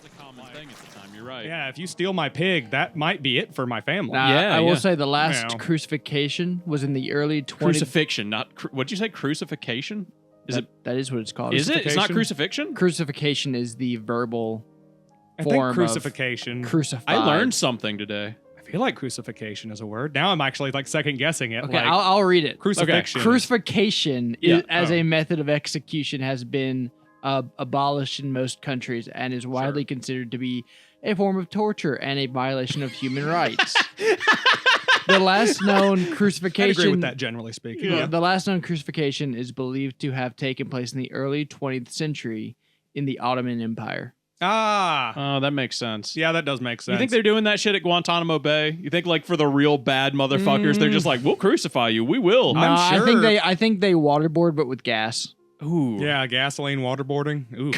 was a common thing at the time. You're right. Yeah, if you steal my pig, that might be it for my family. Yeah, I will yeah. say the last Yeah. crucifixion was in the early 20s. Crucifixion, not what'd you say? Crucifixion? That is what it's called. Is it? It's not Crucifixion? crucifixion. Crucifixion is the verbal I form think of crucifixion. crucified. I learned something today. I feel like crucifixion is a word. Now I'm actually like second guessing it. Okay, like, I'll read it. crucifixion. Crucifixion Yeah. as a method of execution has been abolished in most countries and is widely considered to be a form of torture and a violation of human rights. The last known I crucifixion. agree with that, generally speaking. Yeah, Yeah. the last known crucifixion is believed to have taken place in the early 20th century in the Ottoman Empire. Ah. Oh, that makes sense. Yeah, that does make sense. You think they're doing that shit at Guantanamo Bay? You think like for the real bad motherfuckers, they're just like, we'll crucify you. We will. I'm I sure. think they waterboard, but with gas. Ooh. Yeah, gasoline waterboarding. Ooh,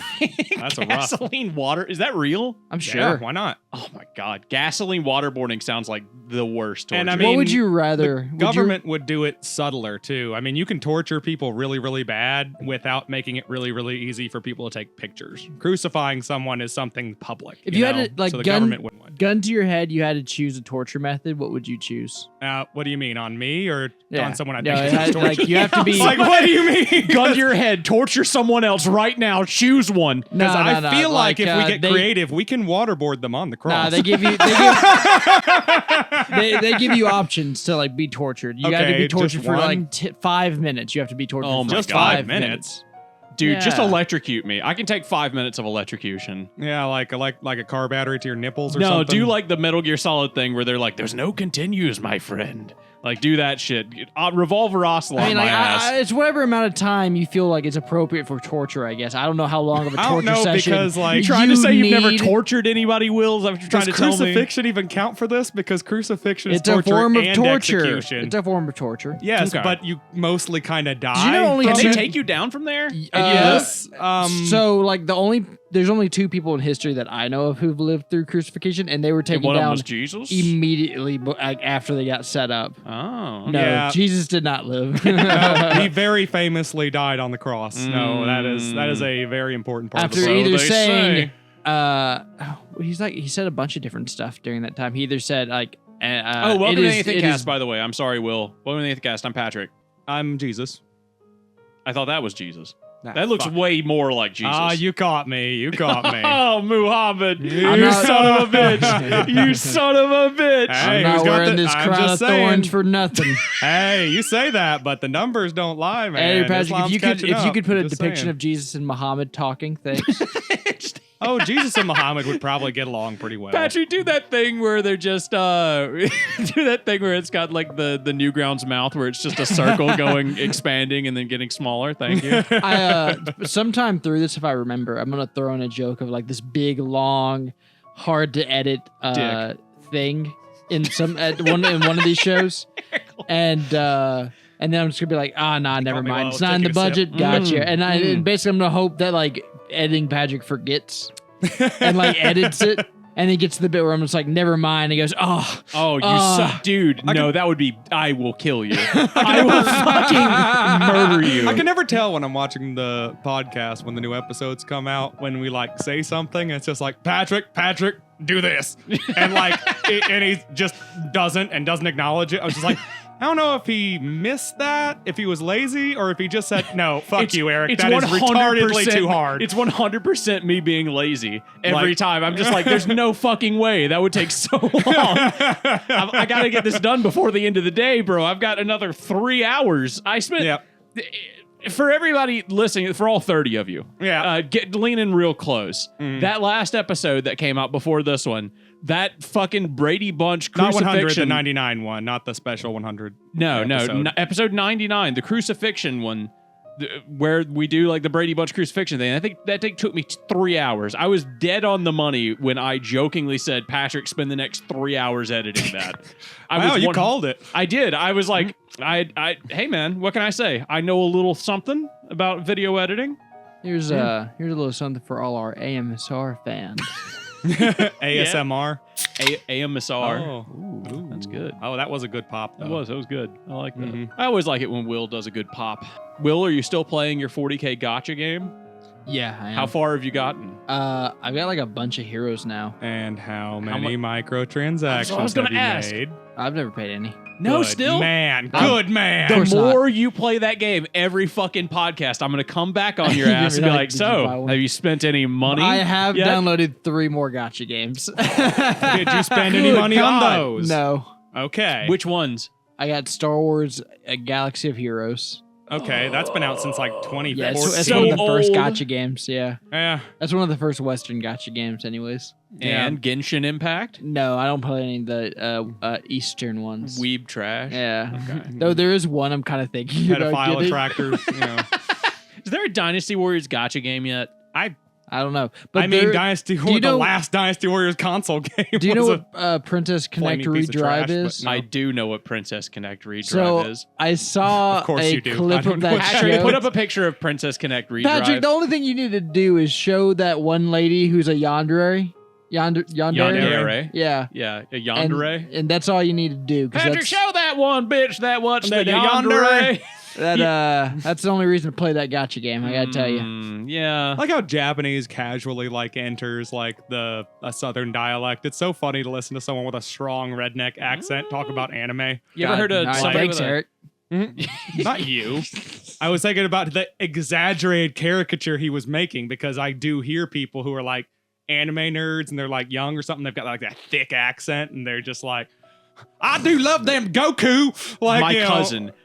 that's a rough. Gasoline water. Is that real? I'm Yeah, sure. why not? Oh my god. Gasoline waterboarding sounds like the worst torture. And I What mean, would you rather? The government would do it subtler too. I mean, you can torture people really, really bad without making it really, really easy for people to take pictures. Crucifying someone is something public. If you had know, to, like, so the gun- government wouldn't want. gun to your head, you had to choose a torture method. What would you choose? What do you mean, on me or on someone I No, think it is had- torture? like you have to be. Like, what do you mean? gun to your head, torture someone else right now. Choose one. Because I feel like if we get they, creative, we can waterboard them on the cross. Nah, they give you they give you options to like be tortured. You got to Okay, be tortured just for one? like 5 minutes. You have to be tortured Oh for my Just God. 5 minutes. Dude, just Yeah. electrocute me. I can take 5 minutes of electrocution. Yeah, like a car battery to your nipples or No, something. do like the Metal Gear Solid thing where they're like, there's no continues, my friend. Like, do that shit. Revolver Ocelot I mean, my like, ass. it's whatever amount of time you feel like it's appropriate for torture. I guess I don't know how long of a I torture don't know, session. because, like, you trying to say you've never need- tortured anybody, Wills? I'm trying Does to tell me. crucifixion even count for this? Because crucifixion is It's a torture form of and torture. execution. It's a form of torture. Yes, Okay. but you mostly kind of die. you know only from Can they two- it? take you down from there? Yes. So like there's only 2 people in history that I know of who've lived through crucifixion, and they were And taken one of them down was Jesus? immediately after they got set up. Oh. No, Yeah. Jesus did not live. No, he very famously died on the cross. No, that is a very important part After of the So either they saying, say. he said a bunch of different stuff during that time. He either said like, Welcome it to is- it AnythingCast, is- by the way. I'm sorry, Will. Welcome to AnythingCast. I'm Patrick. I'm Jesus. I thought that was Jesus. Ah, That looks fuck. way more like Jesus. Ah, you caught me. You caught me. Oh, Muhammad. I'm You not- son of a bitch. You son of a bitch. Hey, I'm not who's got wearing the- this I'm crown of just saying. thorns for nothing. Hey, you say that, but the numbers don't lie, man. Hey, Patrick, Islam's if you catching up. put a Just depiction saying. of Jesus and Muhammad talking, thanks. Oh, Jesus and Muhammad would probably get along pretty well. Patrick, do that thing where they're just do that thing where it's got like the Newgrounds mouth where it's just a circle going expanding and then getting smaller. Thank you. I sometime through this, if I remember, I'm gonna throw in a joke of like this big, long, hard to edit thing in one of these shows, and then I'm just gonna be like, nah, never me mind. while I It's was not in the taking a budget. sip. Gotcha. And basically, I'm gonna hope that like editing Patrick forgets and like edits it. And he gets to the bit where I'm just like, never mind. He goes, oh. Oh, you suck. Dude, no, that would be, I will kill you. I will fucking murder you. I can never tell when I'm watching the podcast when the new episodes come out, when we like say something and it's just like, Patrick, do this. And like, and he just doesn't acknowledge it. I was just like, I don't know if he missed that, if he was lazy, or if he just said, no, fuck you, Eric. That is retardedly too hard. It's 100% me being lazy every time. I'm just like, there's no fucking way. That would take so long. I got to get this done before the end of the day, bro. I've got another 3 hours. I spent... Yep. For everybody listening, for all 30 of you, Yeah. lean in real close. That last episode that came out before this one, that fucking Brady Bunch Not crucifixion. 100, the 99 one, not the special 100. No, episode. episode 99, the crucifixion one, where we do like the Brady Bunch crucifixion thing. I think that thing took me 3 hours. I was dead on the money when I jokingly said, Patrick, spend the next 3 hours editing that. Wow, you called it. I did. I was like, hey man, what can I say? I know a little something about video editing. Here's a little something for all our AMSR fans. ASMR. AMSR. Oh. Ooh, that's good. Oh, that was a good pop, though. That was good. I like that. Mhm. I always like it when Will does a good pop. Will, are you still playing your 40K gotcha game? Yeah, I am. How far have you gotten? I've got like a bunch of heroes now. And how That's many what I microtransactions was gonna have you ask. made? I've never paid any. No, Good still. man. Um, Good man. The course more you play that game, every fucking podcast, I'm gonna come back on your You're ass and gonna be be like, like, "Did you buy "So, one?" have you spent any money?" I have yet?" downloaded 3 more gotcha games. Did you spend any Good money God. on those? No. Okay. Which ones? I got Star Wars A Galaxy of Heroes. Okay, that's been out since like 2014. Yeah, it's so one of the first old. gotcha games. Yeah. Yeah. That's one of the first Western gotcha games, anyways. And Genshin Impact, No, I don't play any of the Eastern ones. Weeb Trash. Yeah. Okay. Though there is one I'm kind of thinking about Pedophile getting. attractors. You know. Is there a Dynasty Warriors gotcha game yet? I don't know. But I mean, there- Dynasty you Warriors, the know- last Dynasty Warriors console game. do you know was what Princess Connect flaming piece of Redrive trash, is? but no. I do know what Princess Connect Redrive So is. I saw Of course a you do. I clip don't of know that what that Patrick, show. put up a picture of Princess Connect Redrive. Patrick, the only thing you need to do is show that one lady who's a yandere. Yandere? Yandere. Yeah. Yeah, a And, yandere. and that's all you need to do. 'Cause Patrick, that's, show that one bitch that watched the The yandere. that's the only reason to play that gotcha game, I gotta tell you. Yeah. I like how Japanese casually like enters like a southern dialect. It's so funny to listen to someone with a strong redneck accent talk about anime. You ever heard of nice. somebody Thanks, with a- Eric. Not you. I was thinking about the exaggerated caricature he was making because I do hear people who are like anime nerds and they're like young or something. They've got like that thick accent and they're just like, I do love them Goku. Like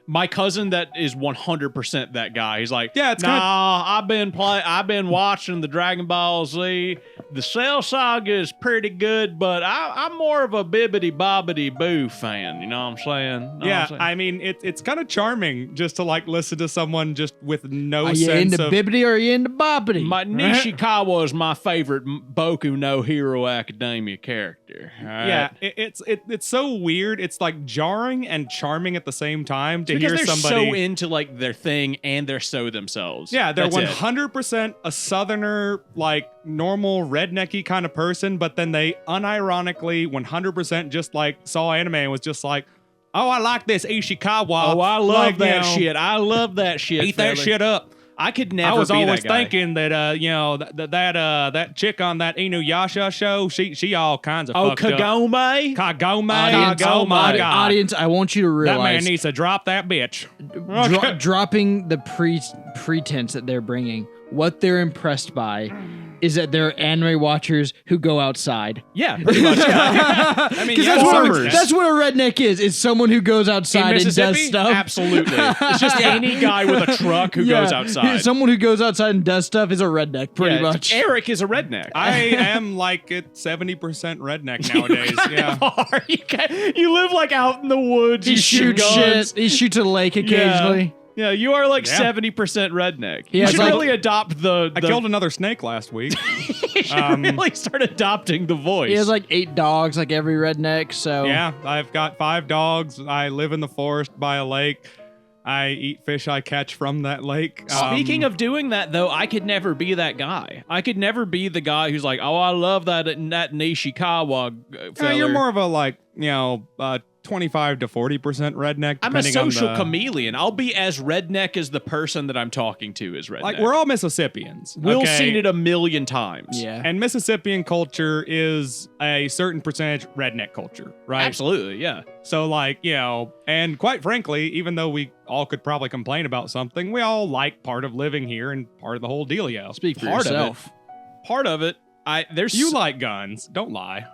my cousin that is 100% that guy. He's like, Yeah, it's I've been watching the Dragon Ball Z. The Cell Saga is pretty good, but I'm more of a Bibbidi Bobbidi Boo fan. You know what I'm saying? Know what Yeah, I'm saying? I mean it's kind of charming just to like listen to someone just with no Are you sense into of Bibbidi or are you into Bobbidi? My Nishikawa is my favorite Boku no Hero Academia character. All right? Yeah, it's so weird. It's like jarring and charming at the same time to because hear they're somebody. so into like their thing and they're so themselves. Yeah, they're That's it. 100% a southerner, like normal rednecky kind of person, but then they unironically 100% just like saw anime and was just like, oh, I like this Ishikawa. Oh, I love Like, that you know, shit. I love that shit. Eat that fella. shit up. I could never. I was be always that guy. thinking that that chick on that Inuyasha show, she all kinds of Oh, fucked up. Kagome. Kagome. Oh my god. Audience, I want you to That man realize needs to drop that bitch. dropping the pretense that they're bringing. What they're impressed by is that they're anime watchers who go outside. Yeah, pretty much. Yeah. I mean, Because yeah, farmers. that's what a redneck is. It's someone who goes in outside and does Mississippi. stuff. Absolutely, it's just any guy with a truck who goes outside. Someone who goes outside and does stuff is a redneck, pretty Yeah, much. Eric is a redneck. I am like at 70% redneck nowadays. Yeah. Are. You live like out in the woods. He you shoot shoots guns. shit. He shoots a lake occasionally. Yeah, you are like Yeah. 70% redneck. He You has should like- really adopt the. I killed another snake last week. You should really start adopting the voice. He has like 8 dogs, like every redneck. So Yeah, I've got 5 dogs. I live in the forest by a lake. I eat fish I catch from that lake. Speaking of doing that, though, I could never be that guy. I could never be the guy who's like, oh, I love that Nishikawa fella. you're more of a like, 25 to 40% redneck. I'm a depending on social the- chameleon. I'll be as redneck as the person that I'm talking to is redneck. Like we're all Mississippians. We'll okay? seen it a million times. yeah. And Mississippian culture is a certain percentage redneck culture, right? Absolutely, yeah. So like, and quite frankly, even though we all could probably complain about something, we all like part of living here and part of the whole dealio. Speak for Part of it. yourself. Part of it, You like guns. Don't lie.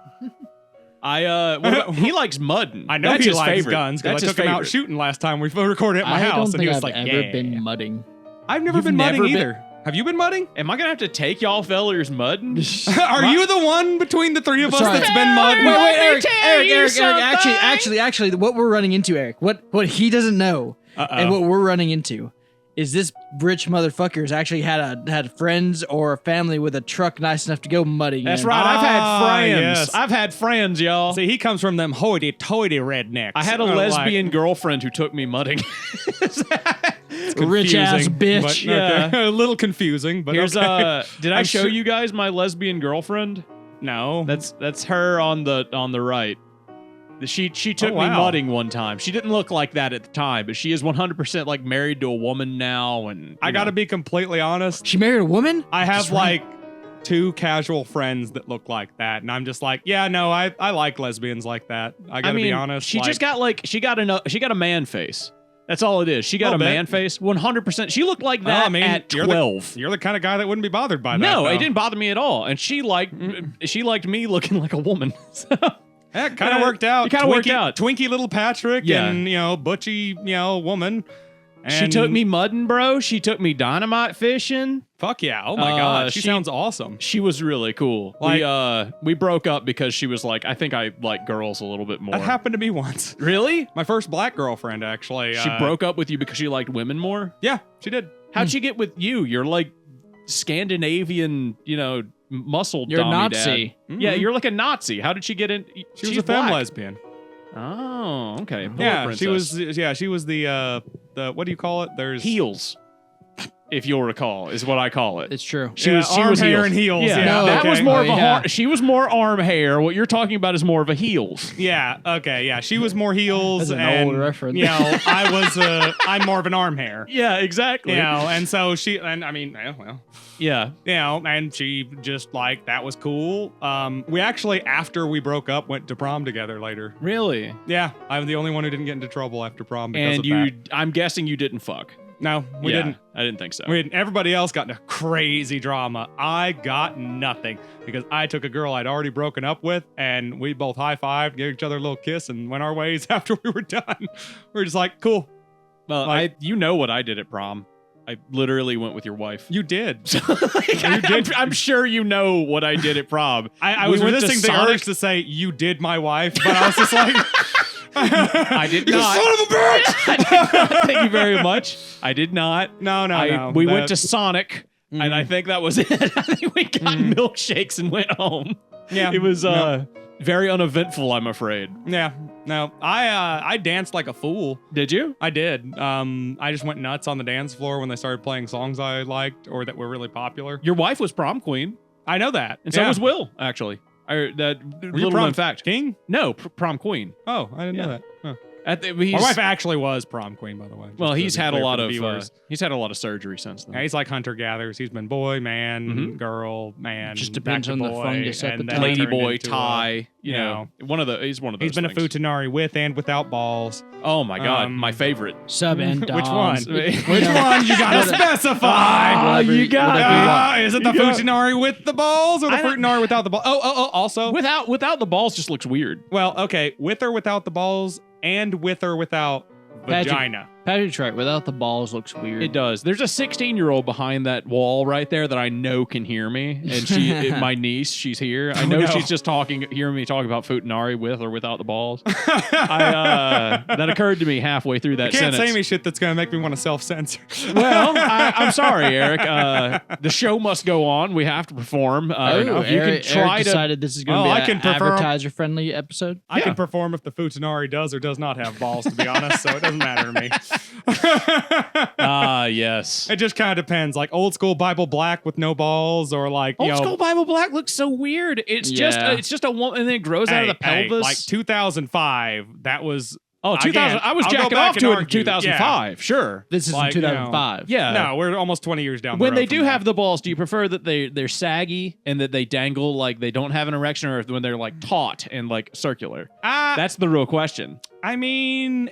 he likes mudding. I know That's he his likes favorite. guns because That's I his took him out favorite. shooting last time we recorded at my I house. don't And think he was I've like, ever yeah. been mudding. I've never You've been mudding never been- either. Have you been mudding? Am I gonna have to take y'all fellers mudding? Are you the one between the three of us Sorry. that's been mudding? Wait, Let me Eric, tell Eric, you Eric, something. actually, what we're running into, Eric, what he doesn't know, and what we're running into, is this rich motherfucker's actually had friends or a family with a truck nice enough to go mudding. That's in. right. I've had Ah, friends. yes. I've had friends, y'all. See, he comes from them hoity-toity rednecks. I had a lesbian girlfriend who took me mudding. Rich ass Confusing, bitch. but, Yeah. okay. A little confusing, but Here's okay. did I I'm show sure- you guys my lesbian girlfriend? No. That's her on the right. She took me mudding one time. She didn't look like that at the time, but she is 100% like married to a woman now. And I got to be completely honest. She married a woman? I have like 2 casual friends that look like that, and I'm just like, yeah, no, I like lesbians like that. I gotta be honest. She just got a man face. That's all it is. She got a man face. 100%. She looked like that at 12. You're the kind of guy that wouldn't be bothered by that. No, though. it didn't bother me at all. And she liked me looking like a woman. So. That kind of worked out. It kind of worked out. Twinkie little Patrick and, butchy, woman. And she took me mudding, bro. She took me dynamite fishing. Fuck yeah. Oh my God. She sounds awesome. She was really cool. Like, we broke up because she was like, I think I like girls a little bit more. That happened to me once. Really? My first black girlfriend, actually. She broke up with you because she liked women more? Yeah, she did. How'd she get with you? You're like Scandinavian, muscle You're a dummy Nazi. dad. Yeah, you're like a Nazi. How did she get in? She was a femme lesbian. Oh, okay. Yeah, princess. she was the what do you call it? There's heels. If you'll recall, is what I call it. It's true. She was arm hair heels. and heels. Yeah, Yeah, that okay. was more of a yeah. she was more arm hair. What you're talking about is more of a heels. Yeah. Okay. Yeah. She was more heels. That's an and, old reference. I'm more of an arm hair. Yeah, exactly. And so Yeah. and she just like that was cool. We actually, after we broke up, went to prom together later. Really? Yeah, I'm the only one who didn't get into trouble after prom because And of that. I'm guessing you didn't fuck. No, we Yeah, didn't. I didn't think so. Everybody else got into crazy drama. I got nothing because I took a girl I'd already broken up with, and we both high-fived, gave each other a little kiss, and went our ways after we were done. We were just like, cool. Well, you know what I did at prom. I literally went with your wife. You did. I'm sure you know what I did at prom. I was resisting the urge to say, you did my wife, but I was just like... I did not. You son of a bitch! I did not. Thank you very much. I did not. No. We went to Sonic, and I think that was it. I think we got milkshakes and went home. Yeah. It was very uneventful, I'm afraid. Yeah. No. I danced like a fool. Did you? I did. I just went nuts on the dance floor when they started playing songs I liked or that were really popular. Your wife was prom queen. I know that. And so was Will, actually. That little known fact. King? No, prom queen. Oh, I didn't know that. Huh. My wife actually was prom queen, by the way. Well, he's had a lot of surgery since then. Yeah, he's like hunter gatherers. He's been boy, man, girl, man. Just depends back to on the boy, fungus at the and then time. Lady turned boy, into tie. he's one of those. He's been a futanari with and without balls. Oh my god, my favorite. Sub and Which one? doms. Which one? You gotta specify. You got Is it the futanari with the balls or the futanari without the balls? Also without the balls just looks weird. Well, okay, with or without the balls, and with or without vagina. Patrick's right. Without the balls looks weird. It does. There's a 16-year-old behind that wall right there that I know can hear me, and my niece, she's here. I know she's just hearing me talk about futanari with or without the balls. That occurred to me halfway through that You can't sentence. say me shit that's gonna make me want to self-censor. Well, I'm sorry, Eric. The show must go on. We have to perform. Eric decided this is going to be an perform. advertiser-friendly episode. I can perform if the futanari does or does not have balls, to be honest, so it doesn't matter to me. Yes. It just kind of depends. Like old school Bible Black with no balls, or like Old school Bible Black looks so weird. It's just a woman, and then it grows out of the pelvis. Like 2005, that was. Oh, 2000. I was jacking off to it in 2005. Yeah. Sure. This is in 2005. Yeah. No, we're almost 20 years down the road. When they do have the balls, do you prefer that they're saggy and that they dangle like they don't have an erection, or when they're like taut and like circular? That's the real question. I mean,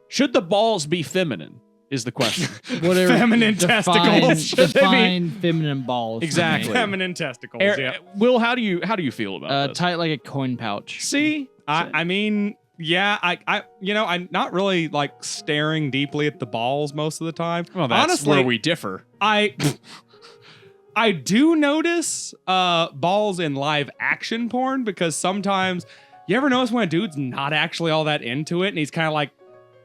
should the balls be feminine? Is the question. Whatever. Feminine testicles. Define feminine balls. Exactly. Feminine testicles. Yeah. Will, how do you feel about this? Tight like a coin pouch. See, I mean, yeah, I'm not really like staring deeply at the balls most of the time. Well, that's honestly where we differ. I do notice balls in live action porn, because sometimes you ever notice when a dude's not actually all that into it and he's kind of like.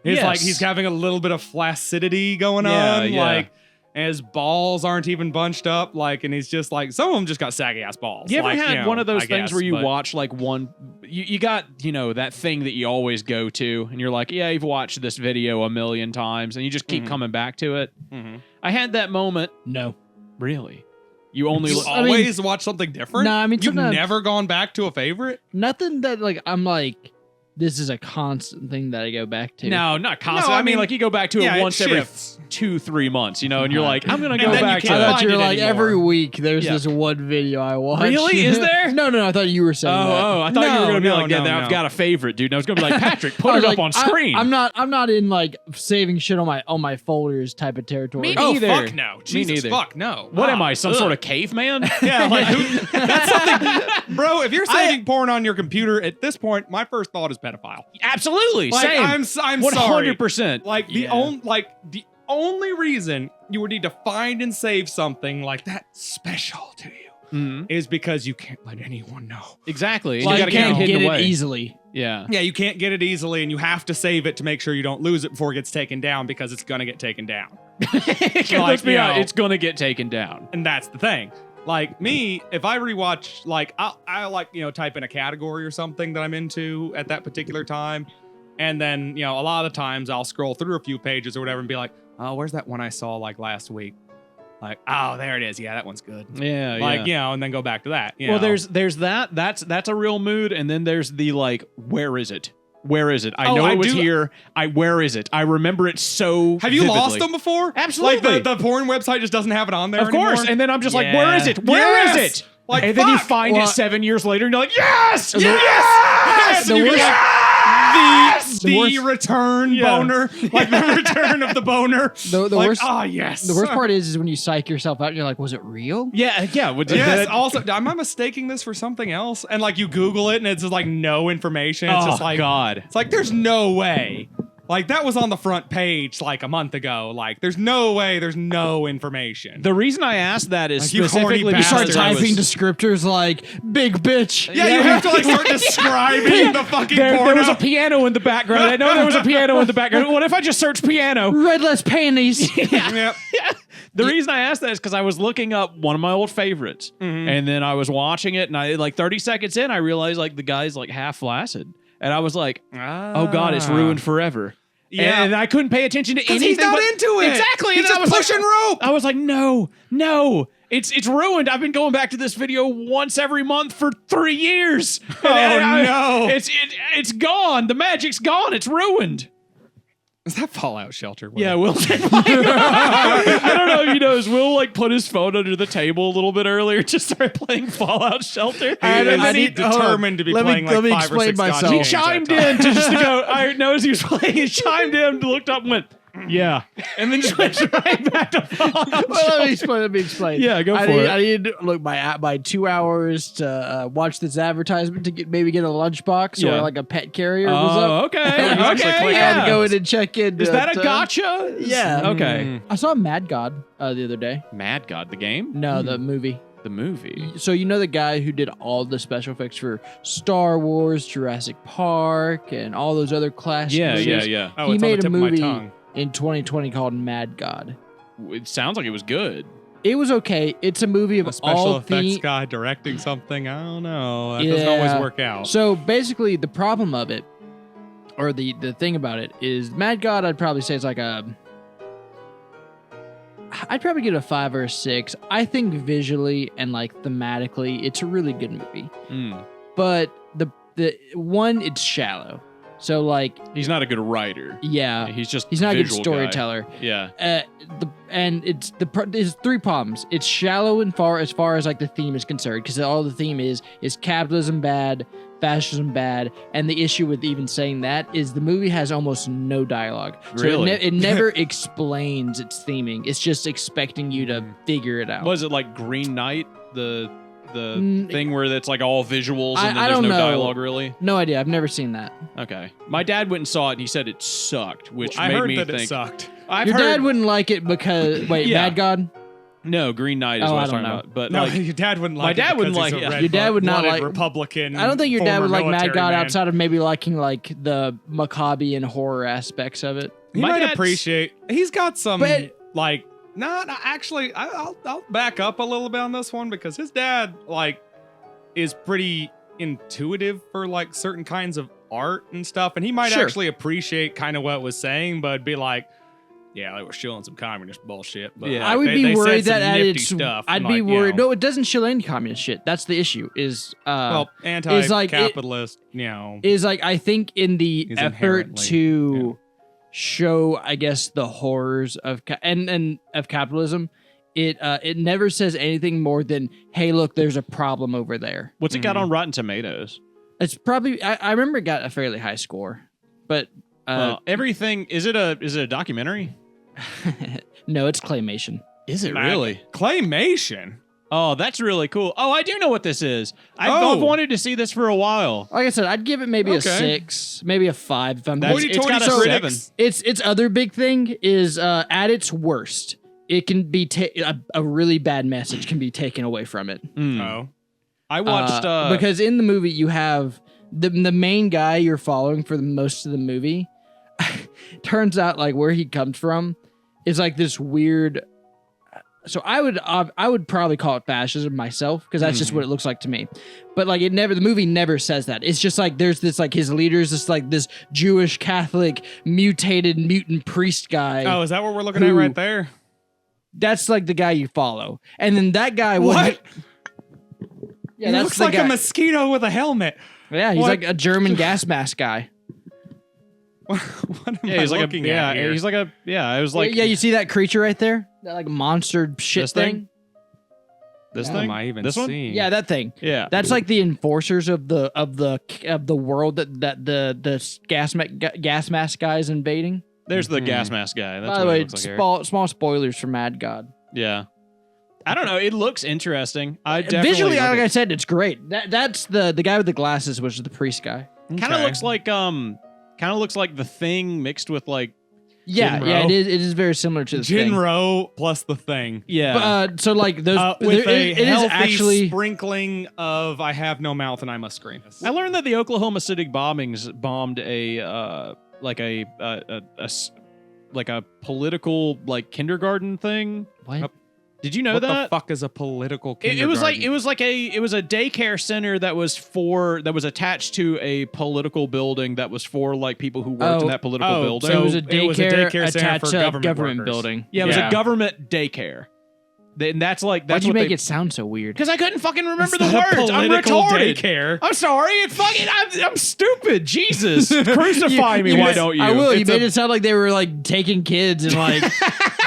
It's like he's having a little bit of flaccidity going on, like, and his balls aren't even bunched up, like, and he's just like, some of them just got saggy ass balls. You ever had one of those things where you watch like one, you got, that thing that you always go to, and you're like, yeah, you've watched this video a million times, and you just keep coming back to it. I had that moment. No. Really? You only always watch something different? No, I mean, you've never gone back to a favorite? Nothing that like I'm like, this is a constant thing that I go back to. No, not constant. No, I mean, like you go back to it once every shifts. 2-3 months, you know, and you're like, I'm gonna And go then you back to can't I it. thought you were find it like anymore. every week there's Yeah. this one video I watch. Really? Is there? No, I thought you were saying that. Oh, I thought you were gonna be No, like, yeah, no, I've no. got a favorite, dude. And I was gonna be like, Patrick, I put was it like, up on screen. I'm not in like saving shit on my folders type of territory. Me Oh, neither. fuck no. Jesus, neither. fuck no. What Ah, am I, some ugh. sort of caveman? Yeah, like that's something, bro. If you're saving porn on your computer at this point, my first thought is pedophile. Absolutely, Like, same. I'm sorry. 100%. Like the only reason you would need to find and save something like that special to you Mhm. is because you can't let anyone know. Exactly. And Like, you you gotta can't keep it get hidden it away. easily. Yeah. Yeah, you can't get it easily, and you have to save it to make sure you don't lose it before it gets taken down because it's gonna get taken down. Let's be you honest, know. it's gonna get taken down. And that's the thing. Like me, if I rewatch, like I'll like, you know, type in a category or something that I'm into at that particular time. And then, you know, a lot of times I'll scroll through a few pages or whatever and be like, oh, where's that one I saw like last week? Like, oh, there it is. Yeah, that one's good. Yeah, Like, yeah. you know, and then go back to that. You Well, know? there's that. That's a real mood, and then there's the like, where is it? Where is it? I Oh, know I it was do- here. Where is it? I remember it so. Have you vividly. lost them before? Absolutely. Like the porn website just doesn't have it on there Of course. anymore? And then I'm just like, where is it? Where is Yes! it? Like, and then you fuck! find Well, it 7 years later, and you're like, yes, The- yes, Yes! The And you're worst- like, The the worst- return Yeah. boner. Like the return of the boner. The like, worst oh, yes. the worst part is when you psych yourself out and you're like, was it real? Yeah, yeah. Yes. Also, am I mistaking this for something else? And like you Google it and it's just like no information. It's Oh just like God. It's like there's no way. Like that was on the front page like a month ago. Like there's no way. There's no information. The reason I asked that is Like, you horny specifically You start bastard. because I typing was- descriptors like big bitch. yeah, you have to like start describing the fucking there porno. was a piano in the background. I know there was a piano in the background. What if I just search piano? Red less panties. Yep. The reason I asked that is because I was looking up one of my old favorites, and then I was watching it, and I like 30 seconds in, I realized like the guy's like half flaccid, and I was like, oh God, it's ruined forever. Yeah. And I couldn't pay attention to anything. he's not but- into it. Exactly. He's and I just was pushing like, rope. I was like, no, it's ruined. I've been going back to this video once every month for 3 years. Oh, no. It's gone. The magic's gone. It's ruined. Is that Fallout Shelter? Will? Yeah, Will. I don't know if you noticed. Will like put his phone under the table a little bit earlier, just started playing Fallout Shelter. He And is then he determined to be Let me- playing like let me 5 or explain 6 myself. goddamn he games at a chimed time. in to just to go. I noticed he was playing. He chimed in, looked up, and went, "Yeah," and then just went right back to Fallout. Well, let me explain. Yeah, go for need, it. I need look my 2 hours to watch this advertisement to maybe get a lunchbox Yeah. or like a pet carrier. was up. Oh, okay, You actually okay, click I had to yeah. go in and check in. Is that a to- gotcha? Yeah. Okay. I saw Mad God the other day. Mad God, the game, No, the movie. the movie. So you know the guy who did all the special effects for Star Wars, Jurassic Park, and all those other classic Yeah, movies? yeah, yeah. Oh, He it's on made the a tip of my movie tongue. in 2020 called Mad God. It sounds like it was good. It was okay. It's a movie of A special all effects themes. guy directing something. I don't know. That doesn't always Yeah. work out. So basically, the problem of it, or the thing about it, is Mad God. I'd probably say it's like I'd probably give it a 5 or a 6. I think visually and like thematically, it's a really good movie. Mm. But the one, it's shallow. So like, He's not a good writer. yeah, He's just he's not a good visual guy. storyteller. Yeah. There's 3 problems. It's shallow as far as like the theme is concerned, because all the theme is capitalism bad, fascism bad, and the issue with even saying that is the movie has almost no dialogue. So Really? it never explains its theming. It's just expecting you to figure it out. Was it like Green Knight, the Mm, thing where it's like all visuals I and then don't there's no know. dialogue really? No idea. I've never seen that. Okay. My dad went and saw it and he said it sucked, which I made heard me that think. it sucked. I've Your heard, dad wouldn't like it because wait, Yeah. Mad God. No, Green Knight is Oh, what I I was don't talking know. about. But No, like, your dad wouldn't my like dad it wouldn't because like he's a it. Your dad would not red-blooded like- Republican. I don't think your dad former would like Mad military God man. outside of maybe liking like the macabre and horror aspects of it. He My might dad's- appreciate. He's got some But- like. Not actually. I'll back up a little bit on this one because his dad like is pretty intuitive for like certain kinds of art and stuff, and he might Sure. actually appreciate kind of what it was saying, but be like, yeah, they were shilling some communist bullshit. But Yeah. like, I would they be said worried some that at nifty its. stuff. I'd and, be like, you worried. know, No, it doesn't shill any communist shit. That's the issue. Is well, anti-capitalist, you know. is like I think in the Is effort inherently, to show, I guess, the horrors of and of capitalism, it never says anything more than, hey, look, there's a problem over there. What's it got on Rotten Tomatoes? It's probably I remember it got a fairly high score, but Well, everything is it a documentary? no, it's claymation. Is it really? Claymation. Oh, that's really cool. Oh, I do know what this is. I've Oh. wanted to see this for a while. Like I said, I'd give it maybe a Okay. 6, maybe a 5 if I'm That's- being- it's got a so 7. Its other big thing is at its worst, it can be a really bad message can be taken away from it. Oh. I watched Because in the movie you have the main guy you're following for the most of the movie. Turns out like where he comes from is like this weird. So I would probably call it fascism myself because that's just what it looks like to me. But like the movie never says that. It's just like there's this like his leader's this Jewish Catholic mutated mutant priest guy. Oh, is that what we're looking at right there? That's like the guy you follow, and then that guy. What? Yeah, He that's looks the like guy. a mosquito with a helmet. Yeah, he's What? like a German gas mask guy. What am yeah, I he's like looking a at here? he's like a I was like yeah, you see that creature right there? That like monster shit This thing? thing? this Yeah. What thing. am I even This one? seeing? Yeah, that thing. Yeah. That's like the enforcers of the world that the gas mask guy is invading. There's the Mhm. gas mask guy. That's By the what way, it looks like. small spoilers for Mad God. Yeah. I don't know. It looks interesting. I definitely Visually, like like it. I said, it's great. That's the guy with the glasses, which is the priest guy. Kind of looks like the Thing mixed with like Yeah, Jinro. yeah, it is very similar to the thing. Jinro plus the thing. yeah. So like those, With a it is healthy actually. sprinkling of I have no mouth and I must scream. I learned that the Oklahoma City bombings bombed a political like kindergarten thing. What? Did you know what that? the fuck is a political It was kindergarten? it was a daycare center that was attached to a political building that was for like people who worked in that political building. So it was a it was a daycare daycare center attached for to a government government workers. building. yeah, it was Yeah. a government daycare. And that's Why'd what you make they, it sound so weird? because I couldn't fucking remember It's the not a words. I'm political retarded. daycare. I'm sorry. I'm stupid. Jesus, crucify me. You Why made- don't you? I will. You It's made a- it sound like they were like taking kids and like,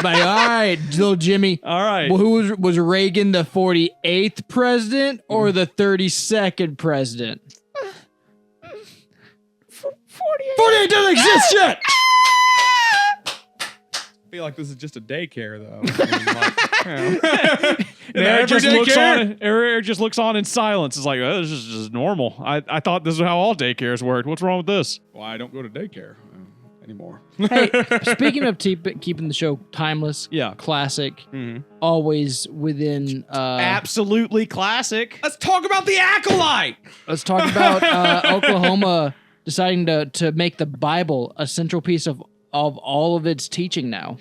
like all right, little Jimmy. All right. Well, who was Reagan the 48th president or the 32nd president? 48 doesn't exist yet. I feel like this is just a daycare though. I mean, like, Eric just every looks daycare? on. Eric just looks on in silence. It's like, oh, this is just normal. I thought this is how all daycares worked. What's wrong with this? well, I don't go to daycare anymore. Hey, speaking of keeping the show timeless, Yeah. classic, Mhm. always within. Absolutely classic. Let's talk about the acolyte. Let's talk about Oklahoma deciding to make the Bible a central piece of all of its teaching now.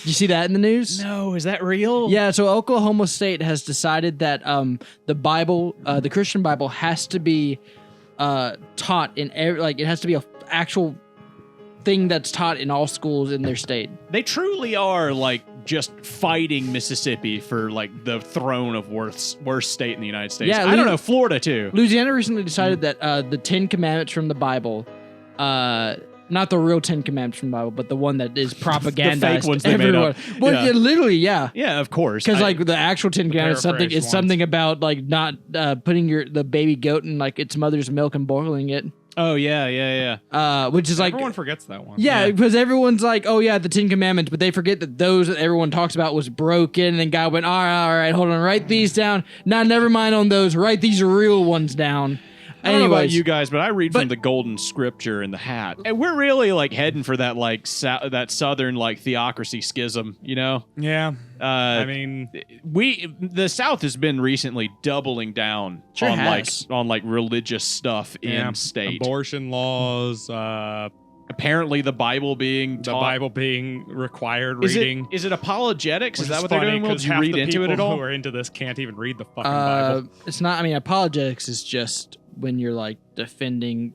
Did you see that in the news? No, is that real? Yeah, so Oklahoma State has decided that the Bible, the Christian Bible, has to be taught in it has to be a actual thing that's taught in all schools in their state. They truly are like just fighting Mississippi for like the throne of worst state in the United States. Yeah, I don't know, Florida too. Louisiana recently decided that the 10 Commandments from the Bible, not the real 10 Commandments from the Bible, but the one that is propagandized ones to they made everyone. up. Well, Yeah. yeah, literally, yeah. Yeah, of course. Because I- like the actual 10 Commandments, something paraphrased is ones. something about like not putting the baby goat in like its mother's milk and boiling it, oh yeah. which is like Everyone forgets that one. yeah, because everyone's like, oh yeah, the 10 Commandments, but they forget that those that everyone talks about was broken, and God went, all right, hold on, write these down. Now, never mind on those, write these real ones down. I don't know about Anyways, you guys, but I read from But- the Golden Scripture in the hat, and we're really like heading for that like that southern like theocracy schism. You know, Yeah. I uh, mean, the South has been recently doubling down Sure on has. like religious stuff yeah, in state. abortion laws, Apparently, the Bible being the taught. Bible being required Is reading. it apologetics? Which Is that is what they're funny, doing? Will 'cause you half read the into it at people all? Who are into this can't even read the fucking Bible. it's not. I mean, apologetics is just when you're like defending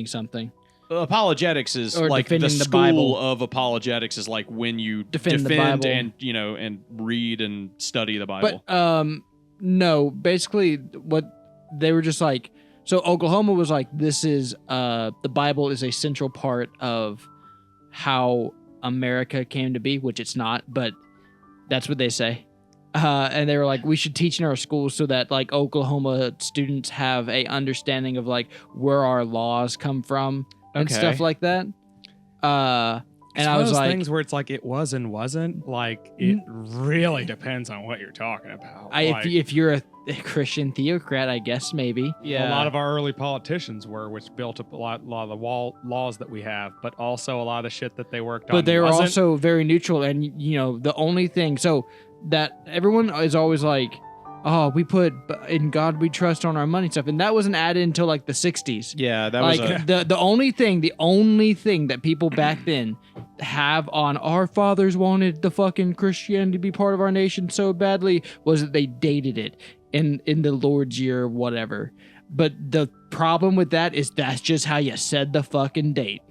something. apologetics is Or like the defending the school Bible. of apologetics is like when you Defend the Bible. and and read and study the Bible. But no, basically what they were just like. So Oklahoma was like, this is the Bible is a central part of how America came to be, which it's not, but that's what they say. And they were like, we should teach in our schools so that like Oklahoma students have a understanding of like where our laws come from and stuff like that. And It's I one was of those like, things where it's like it was and wasn't. Like it really depends on what you're talking about. if you're a Christian theocrat, I guess maybe. Yeah. A lot of our early politicians were, which built up a lot of the laws that we have, but also a lot of the shit that they worked on. But they were wasn't. also very neutral, and the only thing that everyone is always like, oh, we put in God we trust on our money stuff, and that wasn't added until like the 60s. Yeah, that Like was the only thing that people back then have on our fathers wanted the fucking Christianity to be part of our nation so badly was that they dated it in the Lord's year or whatever. But the problem with that is that's just how you said the fucking date.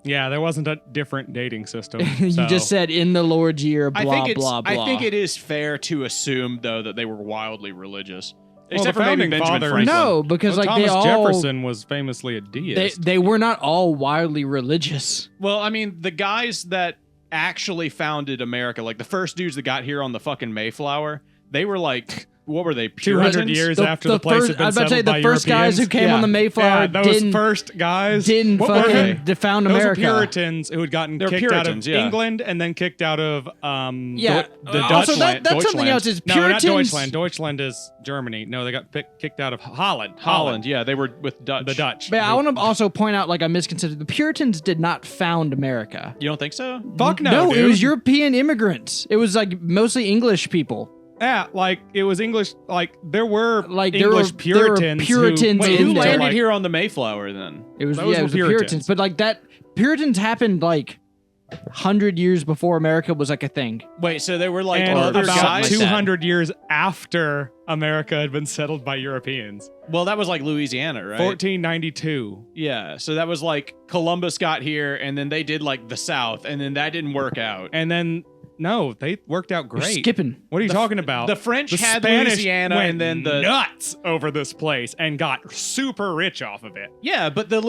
Yeah, there wasn't a different dating system. You so. just said in the Lord's year, blah, blah, blah. I think it is fair to assume though that they were wildly religious. Well, Except the for maybe founding Benjamin fathers- Franklin. No, because Well, like they Thomas all Jefferson was famously a deist. they were not all wildly religious. Well, I mean, the guys that actually founded America, like the first dudes that got here on the fucking Mayflower, they were like, what were they, 200 Puritans? years after the place had been I was about to say settled the by first guys who Europeans. came on the Mayflower Yeah, those didn't first guys didn't what were fucking they? found Those America. were Puritans who had gotten They're kicked Puritans, out of yeah. England and then kicked out of Yeah. the also, Dutchland- that's something Deutschland. else. Is No, Puritans? not Deutschland. Deutschland is Germany. No, they got kicked out of Holland. Holland, yeah, they were with Dutch. The Dutch. But I want to also point out, like I misconception, the Puritans did not found America. You don't think so? Fuck no, No, it dude. was European immigrants. It was like mostly English people. Yeah, like it was English. Like there were Like, there English were- there were Puritans. Puritans Wait, in who there, landed like, here on the Mayflower then? It was Those it were was the Puritans. Puritans, but like that Puritans happened like 100 years before America was like a thing. Wait, so they were like And other about guys? 200 years after America had been settled by Europeans. Well, that was like Louisiana, right? 1492. Yeah, so that was like Columbus got here, and then they did like the South, and then that didn't work out. And then, no, they worked out You're great. skipping. What are you talking about? The French The had Spanish Louisiana, went and then the nuts over this place and got super rich off of it. yeah, but What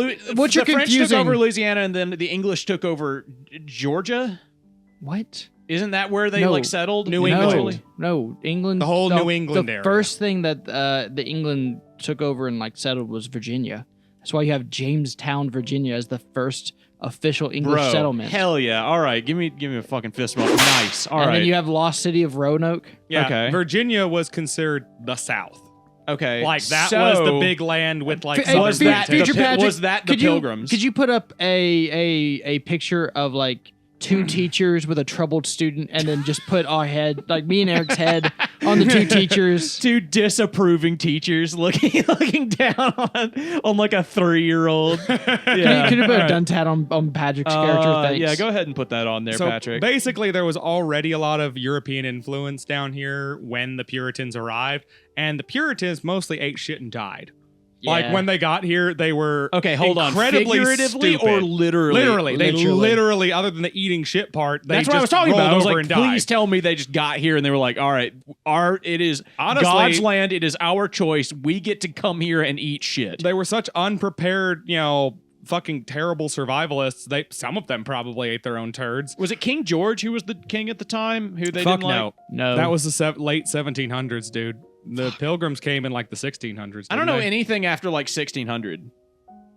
you're the French took confusing- over Louisiana, and then the English took over Georgia. What? Isn't that where they No. like settled? New No, England. no, England. The whole no, New England the area. first thing that the England took over and like settled was Virginia. That's why you have Jamestown, Virginia, as the first official English Bro, settlement. hell yeah! All right, give me a fucking fist bump. Nice. All and right. then you have Lost City of Roanoke. Yeah, Okay. Virginia was considered the South. okay. Like that so, was the big land with like Hey, southern was that Britain. the Future pi- Patrick, was that the could you- Pilgrims? Could you put up a picture of like two teachers with a troubled student, and then just put our head, like me and Eric's head, on the two teachers? Two disapproving teachers looking down on like a 3-year-old. Yeah. Could you put a dun tat on Patrick's character? Thanks. Yeah, go ahead and put that on there, So Patrick. basically, there was already a lot of European influence down here when the Puritans arrived, and the Puritans mostly ate shit and died. Like Yeah. when they got here, they were Okay, hold on. incredibly Figuratively stupid. or literally? Literally, they Literally. literally, other than the eating shit part, they That's just what I was talking rolled about. I was over like, and died. please tell me they just got here and they were like, all right, it is Honestly- God's land. It is our choice. We get to come here and eat shit. They were such unprepared, fucking terrible survivalists. Some of them probably ate their own turds. Was it King George who was the king at the time? Who they Fuck didn't like? no. No. That was the late 1700s, dude. The Pilgrims came in like the 1600s. I don't didn't know they? anything after like 1600.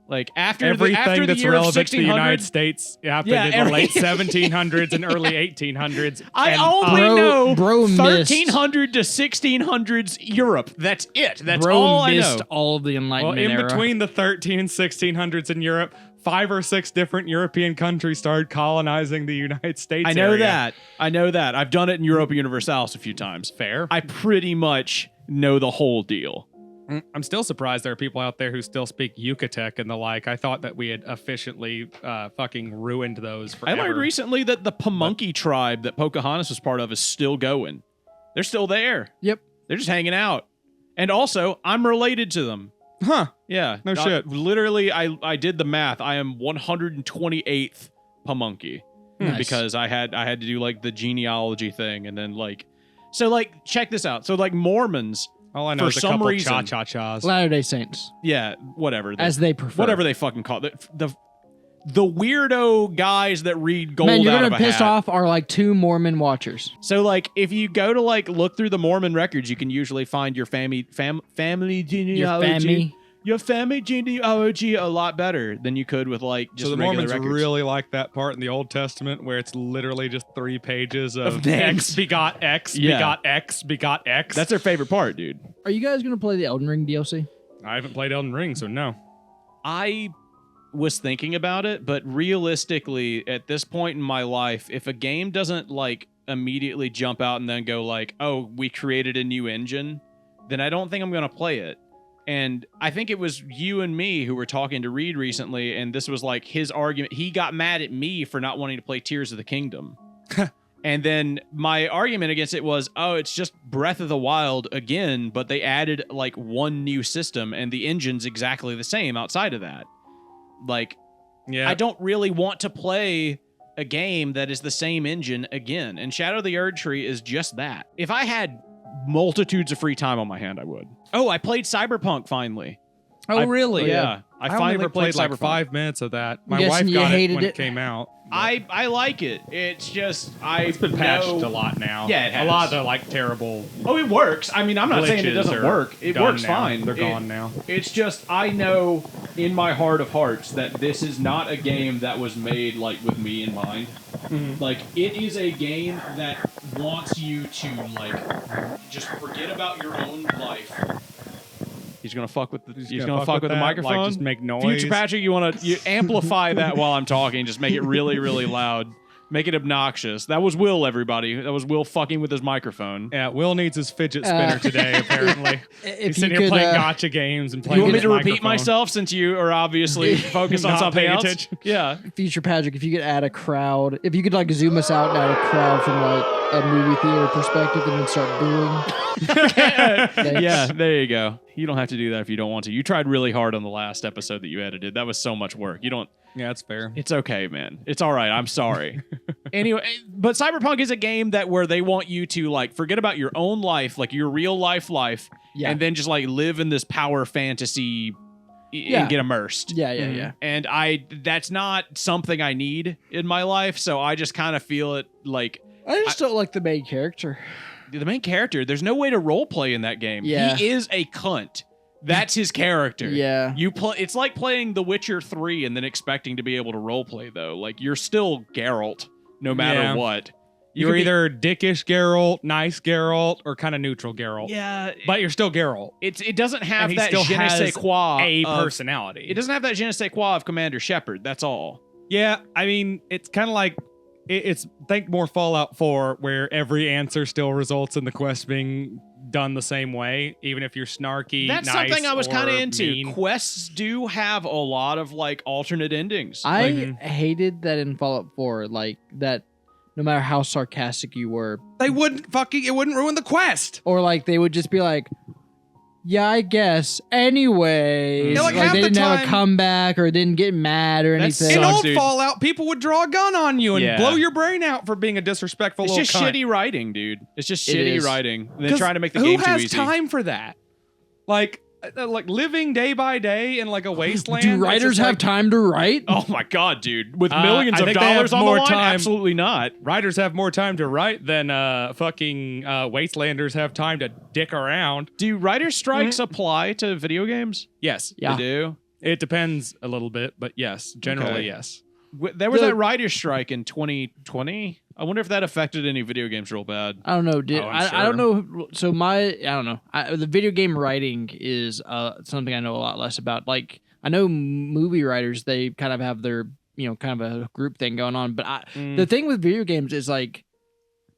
Like after Everything after the that's year of relevant to the 1600. United States happened Yeah, in the late 1700s and early 1800s. I and, only Bro- know bro missed. 1300 to 1600s Europe. That's it. That's Bro all I missed know. all of the well, Enlightenment in era. between the 13 and 1600s in Europe, 5 or 6 different European countries started colonizing the United States. I know area. that. I know that. I've done it in Europa Universalis a few times. Fair. I pretty much know the whole deal. I'm still surprised there are people out there who still speak Yucatec and the like. I thought that we had efficiently fucking ruined those I forever. learned recently that the Pamunkey tribe that Pocahontas was part of is still going. They're still there. Yep. They're just hanging out. And also, I'm related to them. Huh. Yeah. No shit. Literally, I did the math. I am 128th Pamunkey Nice. because I had to do like the genealogy thing, and then like, so like check this out. So like Mormons, All I know for is a some couple reason- cha-cha-chas. Latter-day Saints, yeah, whatever, as they prefer. whatever they fucking call it, the weirdo guys that read gold Man, you're out gonna of a piss hat. off our like 2 Mormon watchers. So like, if you go to like look through the Mormon records, you can usually find your family genealogy. Your family genealogy a lot better than you could with like just So the regular Mormons records. really like that part in the Old Testament where it's literally just 3 pages of names. X begot X, Yeah. begot X, begot X. That's their favorite part, dude. Are you guys gonna play the Elden Ring DLC? I haven't played Elden Ring, so no. I was thinking about it, but realistically, at this point in my life, if a game doesn't like immediately jump out and then go like, "Oh, we created a new engine," then I don't think I'm gonna play it. And I think it was you and me who were talking to Reed recently, and this was like his argument. He got mad at me for not wanting to play Tears of the Kingdom. And then my argument against it was, oh, it's just Breath of the Wild again, but they added like one new system, and the engine's exactly the same outside of that. Like, Yeah. I don't really want to play a game that is the same engine again. And Shadow of the Erdtree is just that. If I had multitudes of free time on my hand, I would. Oh, I played Cyberpunk finally. really? Yeah. I I finally only played like Cyberpunk. 5 minutes of that. My guessing wife you got it hated when it. it came out. I like it. It's just It's been patched a lot now. Yeah, it has. A lot of the like terrible Oh, it works. I mean, I'm not saying it glitches doesn't are work. It done works now. fine. They're gone now. It's just I know in my heart of hearts that this is not a game that was made like with me in mind. Like it is a game that wants you to like just forget about your own life. He's gonna fuck with the. He's gonna fuck with the that, microphone. Like, just make noise. Future Patrick, you amplify that while I'm talking. Just make it really, really loud. Make it obnoxious. That was Will, everybody. That was Will fucking with his microphone. Yeah, Will needs his fidget spinner today, apparently. If He's sitting here playing gotcha games and playing You want me with to his repeat microphone. myself since you are obviously focused on Not something paying else? attention. Yeah. Future Patrick, if you could add a crowd, if you could like zoom us out and add a crowd from like a movie theater perspective and then start booing. Thanks. Yeah, there you go. You don't have to do that if you don't want to. You tried really hard on the last episode that you edited. That was so much work. You don't. Yeah, that's fair. It's okay, man. It's all right. I'm sorry. Anyway, but Cyberpunk is a game that where they want you to like forget about your own life, like your real life, Yeah. and then just like live in this power fantasy Yeah. and get immersed. Yeah, yeah, yeah. And that's not something I need in my life, so I just kind of feel it like I just don't like the main character. the main character. There's no way to role play in that game. Yeah. He is a cunt. That's his character. Yeah. You play. It's like playing The Witcher 3 and then expecting to be able to role play though. Like you're still Geralt, no matter Yeah. what. You're could be- either dickish Geralt, nice Geralt, or kind of neutral Geralt. Yeah, But you're still Geralt. it doesn't have And he that still je ne sais has quoi A of- personality. It doesn't have that je ne sais quoi of Commander Shepard. That's all. Yeah, I mean, it's kind of like it's think more Fallout 4, where every answer still results in the quest being done the same way, even if you're snarky. That's nice, something I was kind of or into. mean. Quests do have a lot of like alternate endings. I hated that in Fallout 4, like that no matter how sarcastic you were, They wouldn't fucking. It wouldn't ruin the quest. or like they would just be like, yeah, I guess. Anyway, Yeah, like, half they the didn't have a time- comeback or didn't get mad or That's anything. In Sucks, old dude. Fallout, people would draw a gun on you and Yeah. blow your brain out for being a disrespectful It's little just cunt. shitty writing, dude. It's just It shitty is. writing. And then 'Cause trying to make the who game too has easy. time for that? Like living day by day in like a wasteland. Do it's writers just have like- time to write? Oh my god, dude! With I millions of think they have dollars on the more line, time. absolutely not. Writers have more time to write than fucking wastelanders have time to dick around. Do writer strikes apply to video games? Yes, Yeah. They do. it depends a little bit, but yes, generally Okay. yes. There was The- that writer's strike in 2020. I wonder if that affected any video games real bad. I don't know. Did Oh, I'm I don't know. So I don't know. The video game writing is something I know a lot less about. Like I know movie writers, they kind of have their kind of a group thing going on. But the thing with video games is like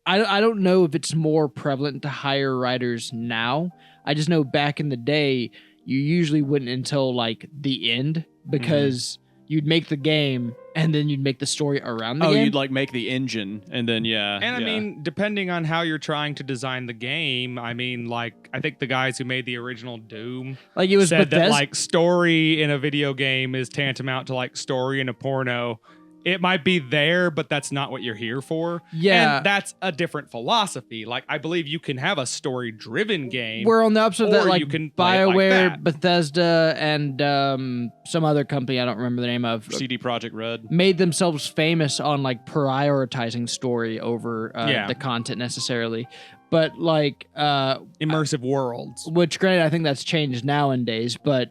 I don't know if it's more prevalent to hire writers now. I just know back in the day, you usually wouldn't until like the end because you'd make the game and then you'd make the story around the game. Oh, you'd like make the engine and then And I yeah. mean, depending on how you're trying to design the game, I mean, like, I think the guys who made the original Doom like it was said Bethesda. that like story in a video game is tantamount to like story in a porno. It might be there, but that's not what you're here for. Yeah. And that's a different philosophy. Like, I believe you can have a story-driven game. We're on the opposite of that, or like you can play it like BioWare, that. Bethesda, and some other company I don't remember the name of CD Projekt Red. made themselves famous on like prioritizing story over the content necessarily. But like Immersive worlds. which granted I think that's changed nowadays, but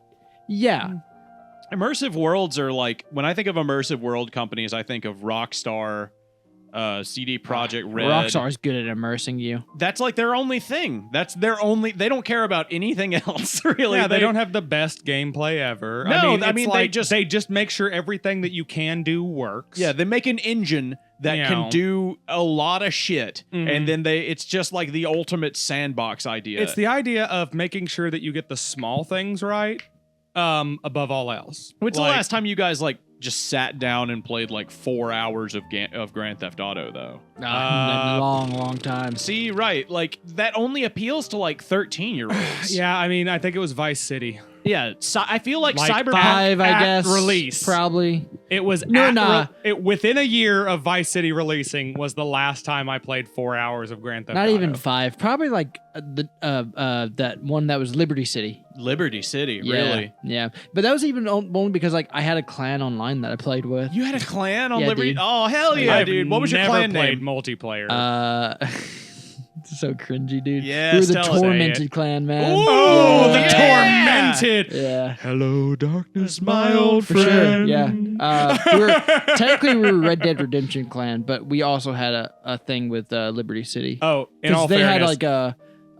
yeah. Immersive worlds are like, when I think of immersive world companies, I think of Rockstar, CD Projekt Red. Rockstar's good at immersing you. That's like their only thing. That's their only. They don't care about anything else, really. Yeah, they don't have the best gameplay ever. No, I I mean, mean, it's they like, they just make sure everything that you can do works. Yeah, they make an engine that You can know. do a lot of shit, Mhm. and then it's just like the ultimate sandbox idea. It's the idea of making sure that you get the small things right, above all else. When's Like, the last time you guys like just sat down and played like 4 hours of Grand Theft Auto though? Long time. See, right, like that only appeals to like 13-year-olds. Yeah, I mean, I think it was Vice City. Yeah. I feel like Like Cyberpunk. 5, I at guess. release. Probably. It was within a year of Vice City releasing was the last time I played 4 hours of Grand Theft Not Auto. even 5. Probably like that one that was Liberty City. Liberty City, Yeah, really? Yeah. But that was even only because like I had a clan online that I played with. You had a clan on Yeah, Liberty? dude. Oh, hell yeah, I've dude. What was your never clan played name? Uh multiplayer. it's so cringy, dude. Yes, we were the tell us. Tormented clan, man. Oh, Yeah. the tormented. Yeah. Hello, darkness, my old For sure, friend. yeah. Technically we were Red Dead Redemption clan, but we also had a thing with Liberty City. Oh, in all Because they had fairness, like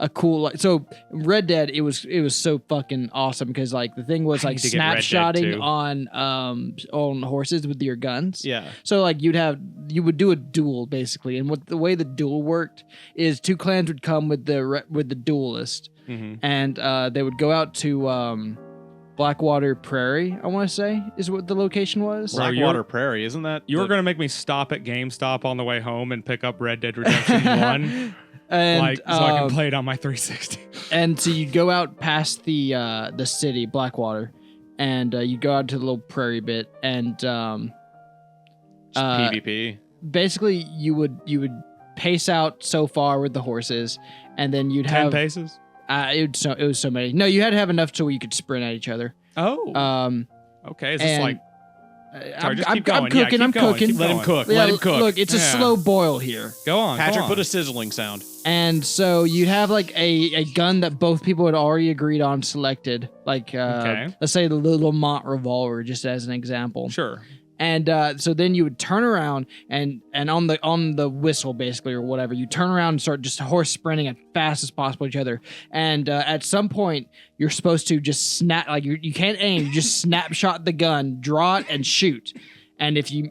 a cool so Red Dead it was so fucking awesome because like the thing was I like need to get Red Dead snapshotting too. on horses with your guns. Yeah. So like you would do a duel basically, and the way the duel worked is 2 clans would come with the duelist, Mhm. and they would go out to Blackwater Prairie, I want to say is what the location was. Bro, Blackwater Prairie, isn't that? You were going to make me stop at GameStop on the way home and pick up Red Dead Redemption 1, And so I can play it on my 360. And so you go out past the city, Blackwater, and you go out to the little prairie bit, and PvP. basically you would pace out so far with the horses, and then you'd 10 have paces? it was so many. No, you had to have enough so you could sprint at each other. Oh. Okay, is this and- like... Sorry, just I'm keep going. cooking. Yeah, keep I'm going, cooking. keep Let him going. cook. Yeah, Let him cook. Look, it's a Yeah. slow boil here. Go on, Patrick, go on. put a sizzling sound. And so you'd have like a gun that both people had already agreed on selected. Like, Okay. let's say the Lamont revolver, just as an example. Sure. And so then you would turn around and on the whistle basically or whatever, you turn around and start just horse sprinting as fast as possible at each other. And at some point you're supposed to just snap, like you can't aim, you just snapshot the gun, draw it, and shoot. And if you